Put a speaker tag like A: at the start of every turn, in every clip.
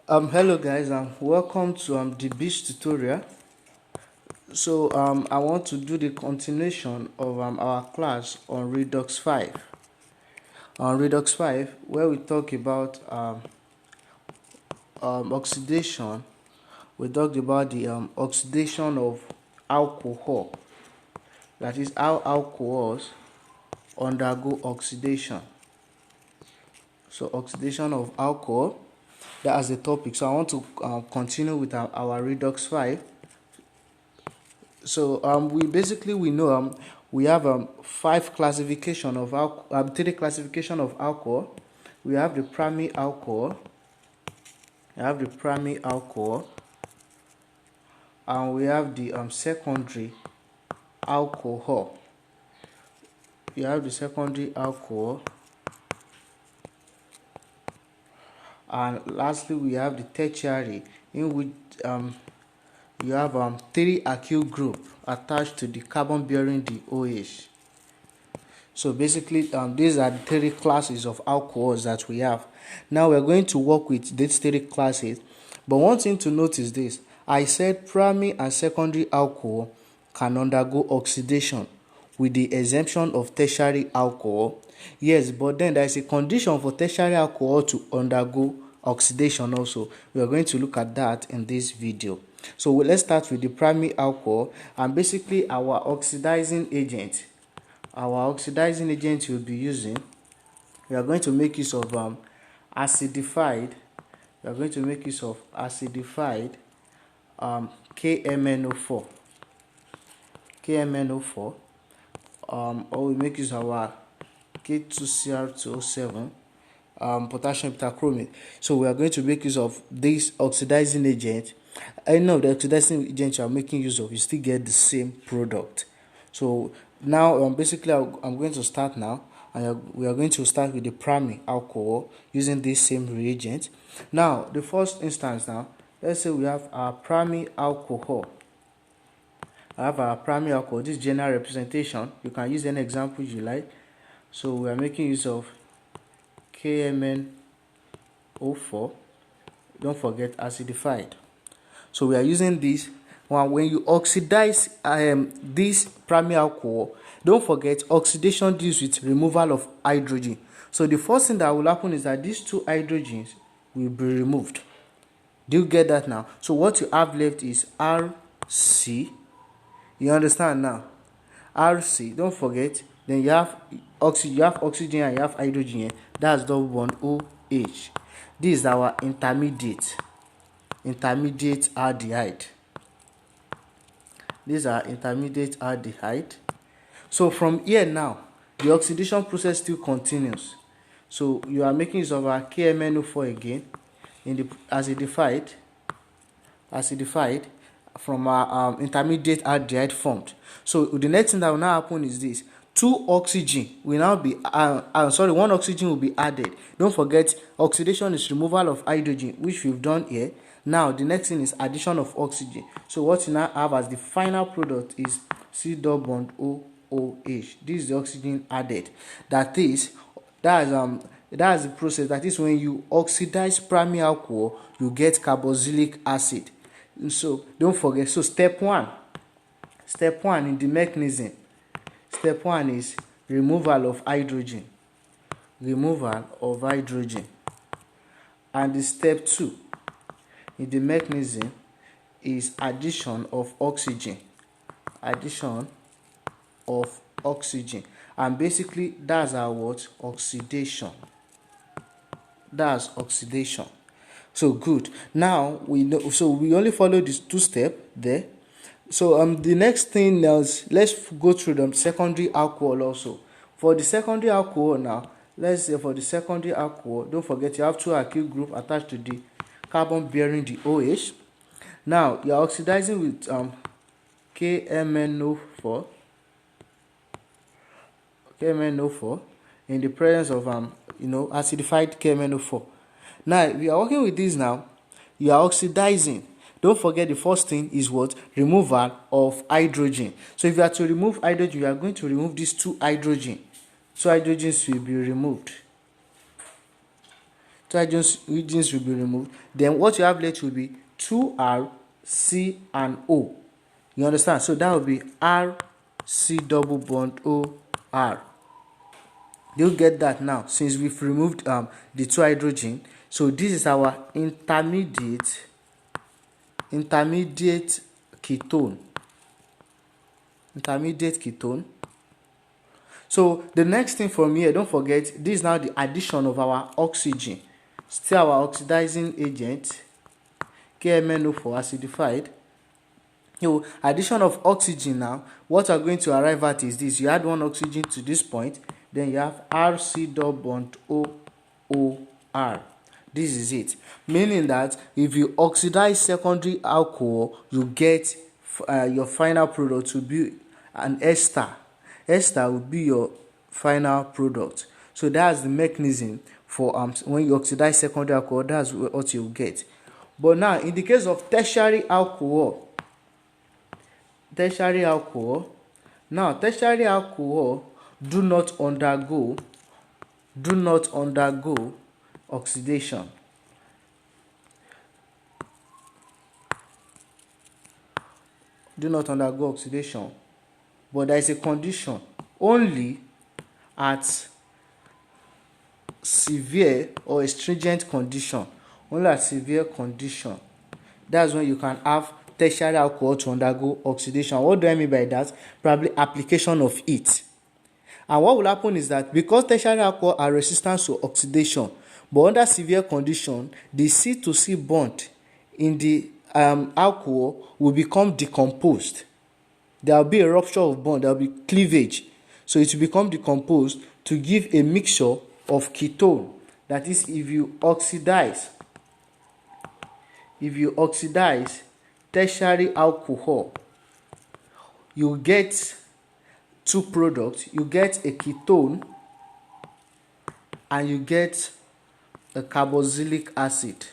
A: Hello guys, welcome to the beach tutorial. So I want to do the continuation of our class on Redux 5. On Redux 5, where we talk about oxidation. We talked about the oxidation of alcohol. That is how alcohols undergo oxidation. So oxidation of alcohol, that is the topic. So I want to continue with our Redux 5. So we know we have five classification of three classification of alcohol. We have the primary alcohol, and we have the secondary alcohol. We have the secondary alcohol, and lastly we have the tertiary, in which you have three alkyl group attached to the carbon bearing the OH. So basically these are the three classes of alcohols that we have. Now we're going to work with these three classes, but one thing to note is this: I said primary and secondary alcohol can undergo oxidation with the exemption of tertiary alcohol. Yes, but then there is a condition for tertiary alcohol to undergo oxidation also. We are going to look at that in this video. So let's start with the primary alcohol, and basically our oxidizing agent we'll be using, we are going to make use of acidified KMNO4, or we make use of our K2Cr2O7 potassium pentachromate. So we are going to make use of this oxidizing agent. Any of the oxidizing agent you are making use of, you still get the same product. So now basically I'm going to start now, and we are going to start with the primary alcohol using this same reagent. Now the first instance, now let's say we have our primary alcohol. This general representation. You can use any example you like. So we are making use of KMnO4. Don't forget acidified. So we are using this. When you oxidize this primary alcohol, don't forget oxidation deals with removal of hydrogen. So the first thing that will happen is that these two hydrogens will be removed. Do you get that now? So what you have left is RC. You understand now? RC. Don't forget. Then you have oxygen and you have hydrogen here. That's double bond OH. This is our intermediate aldehyde. These are intermediate aldehyde. So from here now, the oxidation process still continues. So you are making use of our KMNO4 again in the acidified from our intermediate aldehyde formed. So the next thing that will now happen is this: one oxygen will be added. Don't forget, oxidation is removal of hydrogen, which we've done here. Now the next thing is addition of oxygen. So what you now have as the final product is C double bond OH. This is the oxygen added. That's the process. That is when you oxidize primary alcohol, you get carboxylic acid. So don't forget. So step one in the mechanism. Step one is removal of hydrogen. And the step two in the mechanism is addition of oxygen. And basically that's our what? Oxidation. That's oxidation. So good. Now we know. So we only follow these two steps there. So the next thing is, let's go through the secondary alcohol also. For the secondary alcohol now, let's say for the secondary alcohol, don't forget you have two alkyl group attached to the carbon bearing the OH. Now you are oxidizing with KMNO4 in the presence of acidified KMNO4. Now we are working with this. Now you are oxidizing. Don't forget, the first thing is what? Removal of hydrogen. So if you are to remove hydrogen, you are going to remove these two hydrogen. Two hydrogens will be removed. Two hydrogens will be removed. Then what you have left will be 2R, C, and O. You understand? So that will be R, C double bond O, R. You get that now since we've removed the two hydrogen. So this is our intermediate ketone. Intermediate ketone. So the next thing from here, don't forget, this is now the addition of our oxygen. Still our oxidizing agent, KMNO4 acidified. So addition of oxygen now, what we're going to arrive at is this. You add one oxygen to this point, then you have RC double bond OOR. This is it. Meaning that if you oxidize secondary alcohol, you get your final product to be an ester. Ester will be your final product. So that's the mechanism for when you oxidize secondary alcohol, that's what you get. But now in the case of tertiary alcohol, tertiary alcohol do not undergo oxidation. Do not undergo oxidation. But there is a condition. Only at severe or stringent condition. Only at severe condition. That's when you can have tertiary alcohol to undergo oxidation. What do I mean by that? Probably application of heat. And what will happen is that because tertiary alcohol are resistant to oxidation, but under severe condition, the C to C bond in the alcohol will become decomposed. There will be a rupture of bond, there will be cleavage. So it will become decomposed to give a mixture of ketone. That is, if you oxidize tertiary alcohol, you get two products. You get a ketone and you get a carboxylic acid.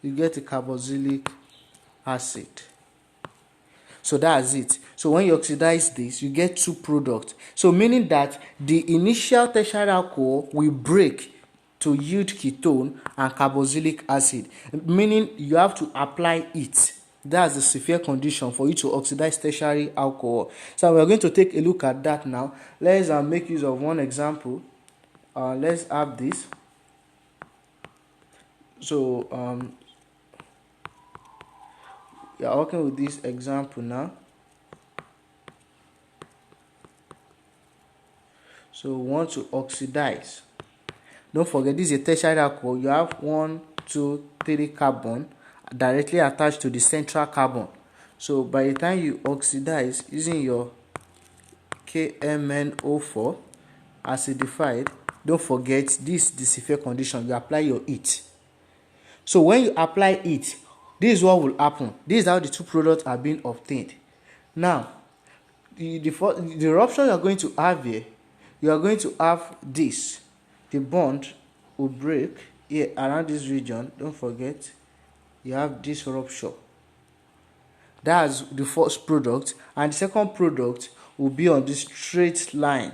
A: You get a carboxylic acid. So that's it. So when you oxidize this, you get two products. So meaning that the initial tertiary alcohol will break to yield ketone and carboxylic acid, meaning you have to apply it. That's the severe condition for you to oxidize tertiary alcohol. So we're going to take a look at that now. Let's make use of one example. Let's have this. So we are working with this example now. So we want to oxidize. Don't forget, this is a tertiary alcohol. You have 1, 2, 3 carbon directly attached to the central carbon. So by the time you oxidize using your KMNO4 acidified, don't forget this is the severe condition. You apply your heat. So when you apply heat, this is what will happen. This is how the two products are being obtained. Now, the eruption you are going to have here, you are going to have this. The bond will break here around this region. Don't forget, you have this rupture. That's the first product, and the second product will be on this straight line.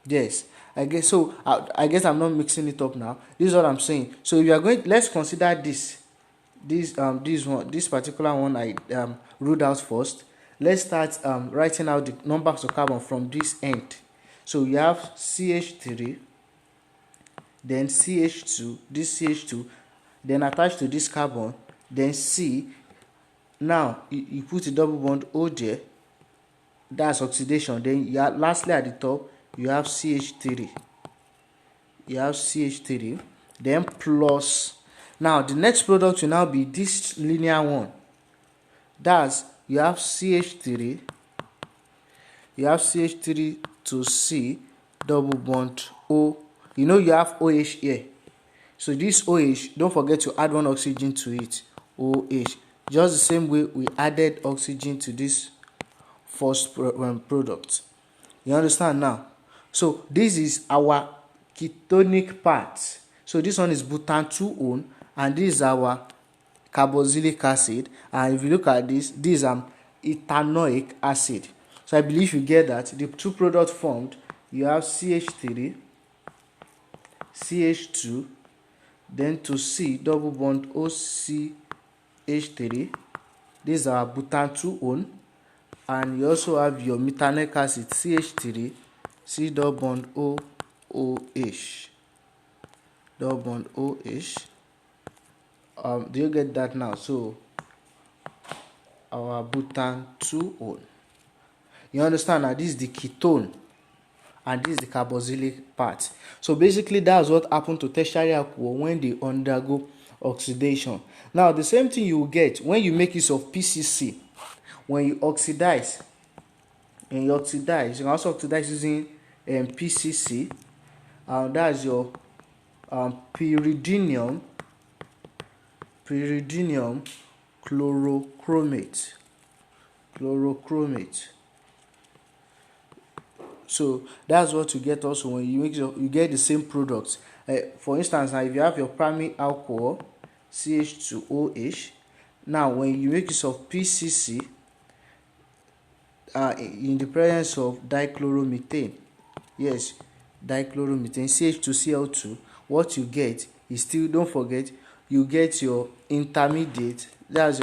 A: Yes, I guess so. I guess I'm not mixing it up now. This is what I'm saying. So if you are going, let's consider this particular one I ruled out first. Let's start writing out the numbers of carbon from this end. So you have CH3, then CH2, this CH2, then attached to this carbon, then C. Now you put a double bond O there. That's oxidation. Then you have, lastly at the top, you have CH3. You have CH3, then plus. Now the next product will now be this linear one. That's you have CH3. You have CH3 to C double bond O. You know you have OH here. So this OH, don't forget to add one oxygen to it. OH. Just the same way we added oxygen to this first product. You understand now? So this is our ketonic part. So this one is butan-2-one, and this is our carboxylic acid. And if you look at this is ethanoic acid. So I believe you get that the two products formed you have CH3, CH2, then to C, double bond OCH3. This is our butane 2 one. And you also have your metanic acid, CH3, C double bond OH, double bond OH. Do you get that now? So our butane 2 one. You understand that this is the ketone and this is the carboxylic part. So basically that's what happened to tertiary alcohol when they undergo oxidation. Now the same thing you will get when you make use of PCC. When you oxidize, you can also oxidize using PCC. That's your pyridinium chlorochromate. So that's what you get also when you you get the same products. For instance, now if you have your primary alcohol CH2OH, now when you make use of PCC in the presence of dichloromethane, yes, dichloromethane, CH2Cl2, what you get is still, don't forget, you get your intermediate, that's